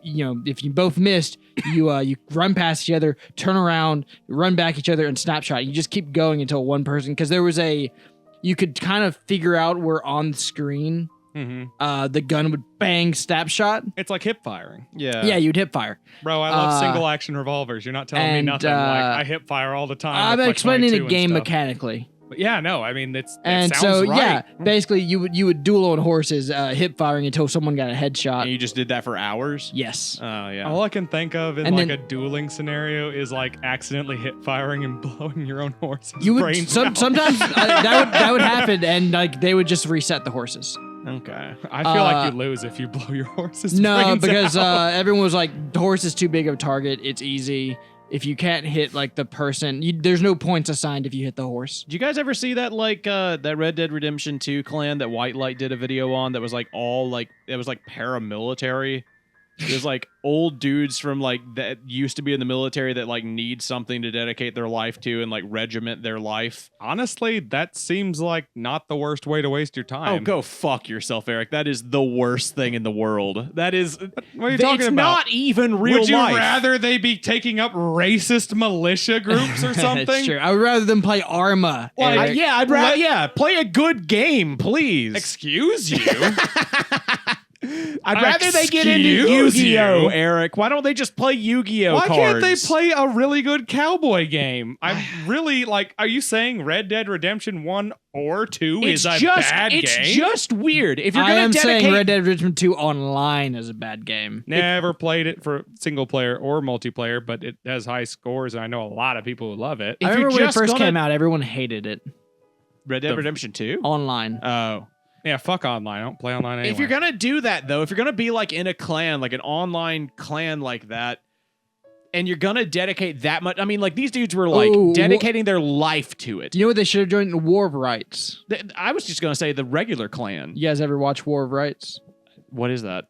both missed, you run past each other, turn around, run back each other, and snapshot. You just keep going until one person, because there was you could kind of figure out where on the screen Mm-hmm. the gun would bang snapshot. It's like hip firing. Yeah. Yeah, you'd hip fire. Bro, I love single action revolvers. You're not telling me and, nothing. Like, I hip fire all the time. I'm with, like, explaining the 22 and game stuff. mechanically. But yeah, no, I mean, it And sounds so right. yeah, basically you would duel on horses, hip firing until someone got a headshot. And you just did that for hours? Yes. Oh, yeah. All I can think of in And like then- a dueling scenario is like accidentally hip firing and blowing your own horse's You would brains out. sometimes that would happen, and like they would just reset the horses. Okay. I feel like you lose if you blow your horse's No, brains because out. everyone was like, the horse is too big of a target. It's easy. If you can't hit like the person, there's no points assigned if you hit the horse. Did you guys ever see that that Red Dead Redemption 2 clan that White Light did a video on that was like all like it was like paramilitary? It was like old dudes from like that used to be in the military that like need something to dedicate their life to and like regiment their life. Honestly, that seems like not the worst way to waste your time. Oh, go fuck yourself, Eric. That is the worst thing in the world. That is What are you talking it's about? not even real Would you life. rather they be taking up racist militia groups or something? It's true. I would rather them play Arma. Eric. I'd rather play a good game, please. Excuse you? I'd rather they get into Excuse Yu-Gi-Oh, you? Eric. Why don't they just play Yu-Gi-Oh Why cards? can't they play a really good cowboy game? I'm really like, are you saying Red Dead Redemption 1 or 2 is a bad game? It's just weird. If you're I gonna am dedicate, saying Red Dead Redemption 2 online is a bad game. Never played it for single player or multiplayer, but it has high scores, and I know a lot of people who love it. I If remember you're when it just first gonna- came out, everyone hated it Red Dead Redemption 2? online. Oh. Yeah, fuck online. I don't play online anyway. If you're gonna do that though, if you're gonna be like in a clan, like an online clan like that, and you're gonna dedicate that much, I mean, like these dudes were like Oh, dedicating their life to it. Do you know what they should have joined? War of Rights. I was just gonna say the regular clan. You guys ever watch War of Rights? What is that?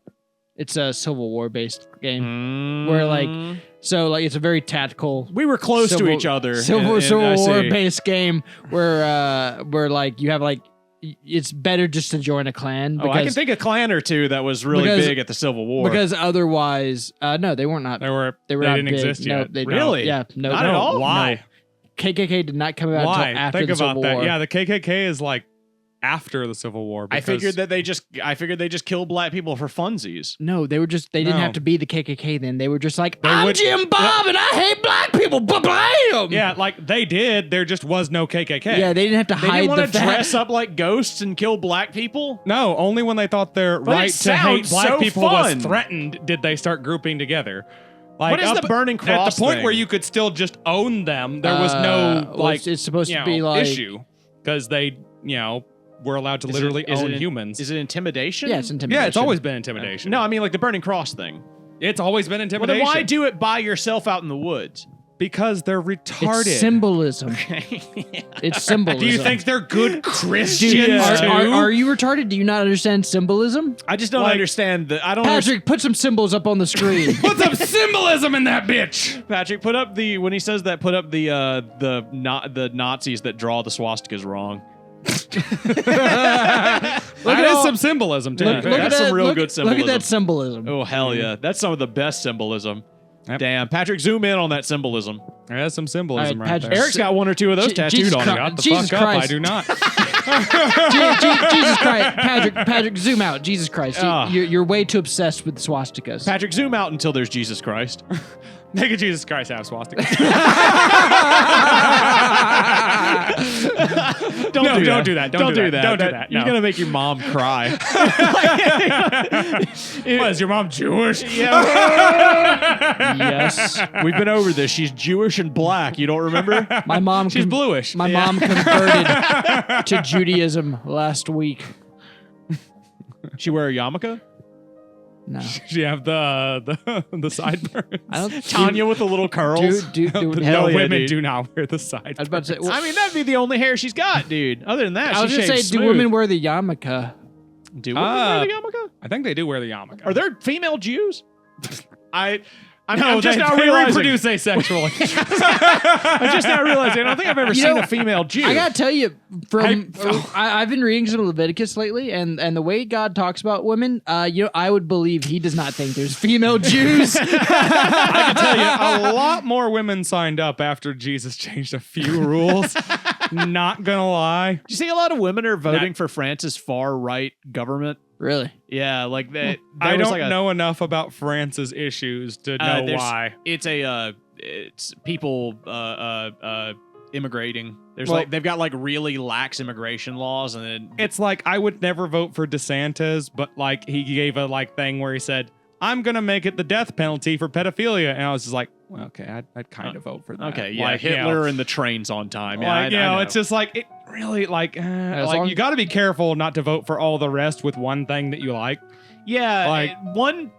It's a Civil War based game. Mm. Where, like, so like it's a very tactical we were close to Civil- each other. Civil I War see. based game where like you have like it's better just to join a clan Oh, I can think of a clan or two that was really because- big at the Civil War. because otherwise no they weren't not they not didn't big. exist No, yet. they Really? yeah no Not no, at all? Why? no. KKK did not come out Why? until after Think the about Civil that. War. Yeah, the KKK is like after the Civil War. I because- figured they just kill black people for funsies. No, they didn't No. have to be the KKK then. They were just like, They I'm would- Jim Bob and I hate black people. Blam! Yeah, like they did. There just was no KKK. Yeah, they didn't have to They hide didn't the want to fact. dress up like ghosts and kill black people. No, only when they thought their But it right to hate sounds black so people fun. was threatened did they start grouping together. Like What is the Burning at Cross the point thing? where you could still just own them? There was no well, like it's supposed you to know, be like issue because they were allowed to Is literally it- is own it- humans. Is it intimidation? yeah, it's intimidation. Yeah, it's always been intimidation. No, I mean like the Burning Cross thing. It's always been Well, intimidation. then why do it by yourself out in the woods? Because they're retarded. It's symbolism. Yeah. It's symbolism. Do you think they're good Christians Dude, Yeah. too? are you retarded? Do you not understand symbolism? I just don't Like- understand the. I don't. Patrick, put some symbols up on the screen. Put some symbolism in that bitch. Patrick, put up the when he says that. Put up the Nazis that draw the swastikas wrong. That is some symbolism too. Look, look at That's that, some real look, good Look symbolism. at that symbolism. Oh hell yeah, that's some of the best symbolism. Yep. Damn, Patrick, zoom in on that symbolism. That's some symbolism All right, right Patrick, there. Eric's got one or two of those Je- tattooed Jesus on Christ. him. Shut the Jesus fuck up, I Christ. do not. Jesus Christ, Patrick, zoom out. Jesus Christ, Ah. you're way too obsessed with swastikas. Patrick, zoom out until there's Jesus Christ. Make a Jesus Christ have swastika. Don't do that. Don't do that. Don't do that. You're No. gonna make your mom cry. What, is your mom Jewish? Yes, We've been over this. She's Jewish and black. You don't remember? my mom. She's bluish. My mom converted to Judaism last week. She wear a yarmulke? No, She have the sideburns. I don't. Tanya with the little curls. Dude, No, Hell yeah, women dude. do not wear the I was sideburns. about to say. Well, I mean, that'd be the only hair she's got, dude. Other than that, I was she gonna say, shaves do smooth. women wear the yarmulke? Do women wear the yarmulke? I think they do wear the yarmulke. Are there female Jews? I'm No, just they, now they realizing. reproduce asexually. I'm just now realizing. I don't think I've ever You seen know, a female Jew. I gotta tell you, I've been reading some Leviticus lately, and the way God talks about women, I would believe He does not think there's female Jews. I can tell you, a lot more women signed up after Jesus changed a few rules. Not gonna lie. Do you see a lot of women are voting for France's far right government? Really? Yeah, like that. I don't know enough about France's issues to know why. It's people immigrating. There's Well- they've got like really lax immigration laws, and then It's like I would never vote for DeSantis, but like he gave a thing where he said, "I'm gonna make it the death penalty for pedophilia," and I was just like, well, "Okay, I'd kind of vote for that." okay, yeah, Like, you know, Hitler and the trains on time. Yeah, like, I know. it's just like it really like long- you got to be careful not to vote for all the rest with one thing that you like. yeah, like- one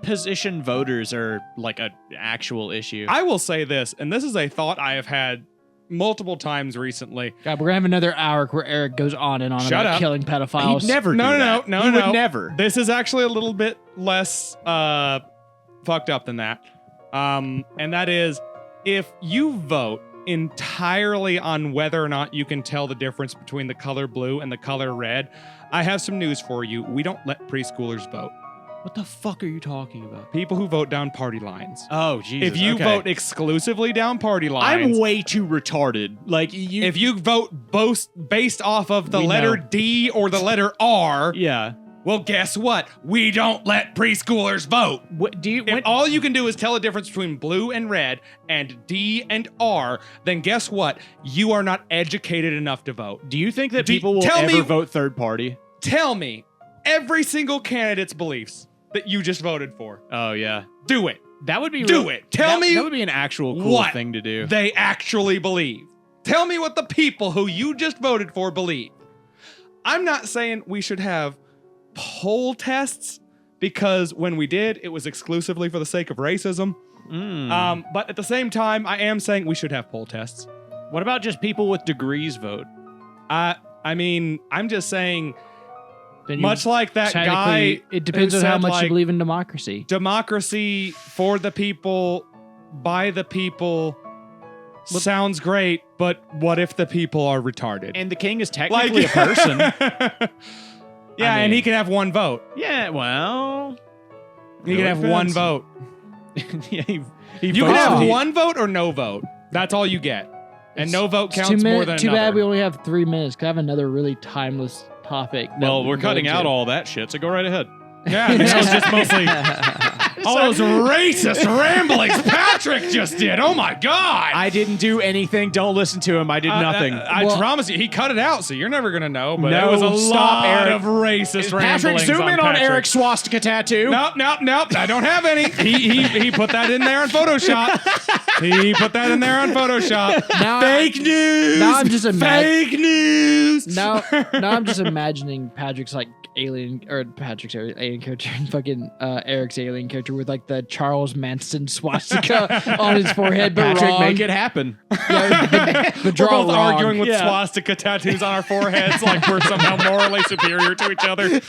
position voters are like an actual issue. I will say this, and this is a thought I have had multiple times recently. God, we're gonna have another hour where Eric goes on and on Shut about up. killing pedophiles. He'd never No, do no, that. no, He no. would never. This is actually a little bit less fucked up than that. And that is if you vote entirely on whether or not you can tell the difference between the color blue and the color red, I have some news for you. We don't let preschoolers vote. What the fuck are you talking about? People who vote down party lines. Oh, Jesus. If you okay. vote exclusively down party lines, I'm way too retarded. Like you. if you vote both based off of the We letter know. D or the letter R, yeah. Well, guess what? We don't let preschoolers vote. What do you? If all you can do is tell the difference between blue and red and D and R, then guess what? You are not educated enough to vote. Do you think that Do- people will tell ever me- vote third party? Tell me every single candidate's beliefs that you just voted for. Oh yeah, Do it. that would be. Do it. Tell me that would be an actual cool what thing to do. they actually believe. Tell me what the people who you just voted for believe. I'm not saying we should have poll tests because when we did, it was exclusively for the sake of racism. But at the same time, I am saying we should have poll tests. What about just people with degrees vote? I mean, I'm just saying, Then you- much like that guy. technically, it depends who on how said, much like, you believe in democracy. democracy for the people, by the people, sounds great, but what if the people are retarded? And the king is technically a person. Yeah, I and mean- he can have one vote. Yeah, well, He can have one depends. vote. Yeah, he You can votes have for- one vote or no vote. That's all you get. And no vote It's counts more than Too another. bad we only have 3 minutes. 'Cause I have another really timeless topic. that Well, we we're can go cutting out into. all that shit, so go right ahead. Yeah, this was just mostly all those racist ramblings Patrick just did. Oh my God. I didn't do anything. Don't listen to him. I did nothing. I Well- promise you, he cut it out, so you're never gonna know. But No, it was a stop, lot Eric. of racist Patrick, ramblings. zoom in on Patrick. Eric's swastika tattoo. Nope. I don't have any. He put that in there on Photoshop. He put that in there on Photoshop. Now, Fake news. now I'm just fake news. now I'm just imagining Patrick's like alien or Patrick's alien character and fucking Eric's alien character with like the Charles Manson swastika on his forehead, but Patrick, wrong. make it happen. Yeah, the We're draw both wrong. arguing with Yeah. swastika tattoos on our foreheads, like we're somehow morally superior to each other.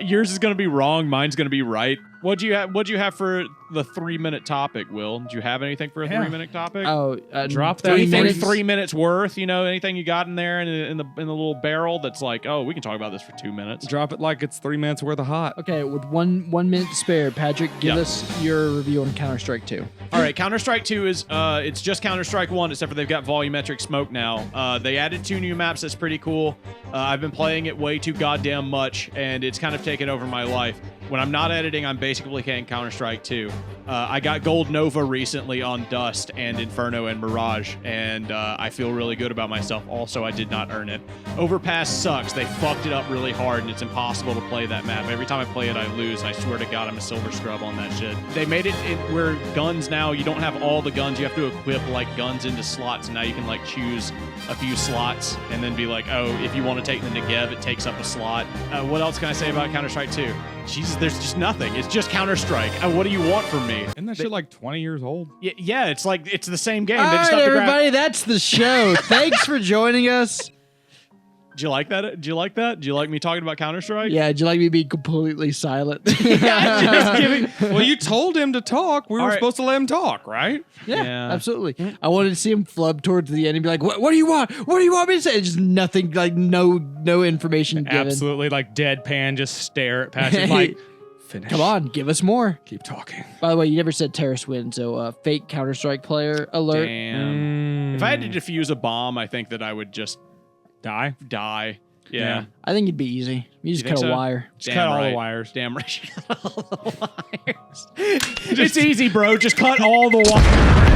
Yours is gonna be wrong. Mine's gonna be right. What'd you have for the 3-minute topic, Will? Did you have anything for a Yeah. 3-minute topic? Oh, Drop that 3 in minutes. 3 minutes worth. You know, anything you got in there in the little barrel that's like, oh, we can talk about this for 2 minutes. Drop it like it's 3 minutes worth of hot. Okay, with one minute to spare, Patrick, give Yeah. us your review on Counter-Strike 2. All right, Counter-Strike 2 is it's just Counter-Strike 1, except for they've got volumetric smoke now. They added 2 new maps. That's pretty cool. I've been playing it way too goddamn much, and it's kind of taken over my life. When I'm not editing, I'm basically playing Counter-Strike 2. I got Gold Nova recently on Dust and Inferno and Mirage, and I feel really good about myself. Also, I did not earn it. Overpass sucks. They fucked it up really hard, and it's impossible to play that map. Every time I play it, I lose, and I swear to God, I'm a silver scrub on that shit. They made it where guns now, you don't have all the guns. You have to equip, like, guns into slots, and now you can, like, choose a few slots and then be like, oh, if you want to take the 𝑾𝒊, it takes up a slot. What else can I say about Counter-Strike 2? Jesus, there's just nothing. It's just Counter-Strike. What do you want from me? Isn't that shit like 20 years old? Yeah, it's like, it's the same game. All They just right, upped the everybody, that's the show. Thanks for joining us. Do you like that? Do you like that? Do you like me talking about Counter-Strike? Yeah, would you like me to be completely silent? Just kidding. Well, you told him to talk. We were All right. supposed to let him talk, right? Yeah, Yeah. absolutely. I wanted to see him flub towards the end and be like, "What do you want? What do you want me to say?" Just nothing, like no information given. Absolutely, like deadpan, just stare at Patrick like, finish. Come on, give us more. Keep talking. By the way, you never said terrorist win, so fake Counter-Strike player alert. Damn. If I had to defuse a bomb, I think that I would just Die. die. Yeah. Yeah. I think it'd be easy. You just think cut a so? wire. Just Damn cut all right. the wires. Damn right. Cut all the wires. It's easy, bro. Just cut all the wires.